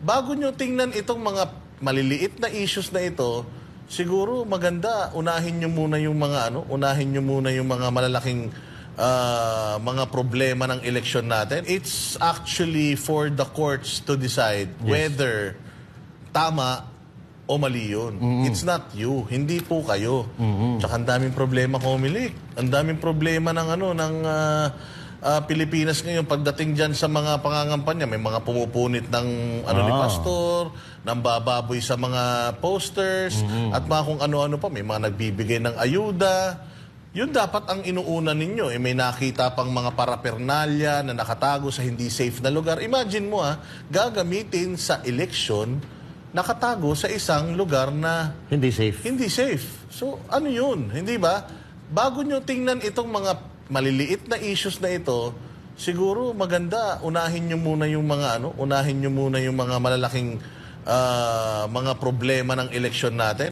bago nyo tingnan itong mga maliliit na issues na ito, siguro maganda unahin nyo muna yung mga unahin nyo muna yung mga malalaking mga problema ng eleksyon natin. It's actually for the courts to decide whether tama o mali yun. It's not you. Hindi po kayo. Tsaka ang daming problema, Comelec. Ang daming problema ng Pilipinas ngayon pagdating dyan sa mga pangangampanya. May mga pumupunit ng ni pastor, ng bababoy sa mga posters, at mga kung ano-ano pa. May mga nagbibigay ng ayuda. Yun dapat ang inuuna ninyo. May nakita pang mga parapernalya na nakatago sa hindi safe na lugar. Imagine mo gagamitin sa eleksyon, nakatago sa isang lugar na Hindi safe. hindi safe. So, ano yun? Hindi ba? Bago nyo tingnan itong mga maliliit na issues na ito, siguro maganda unahin nyo muna yung mga unahin nyo muna yung mga malalaking mga problema ng eleksyon natin.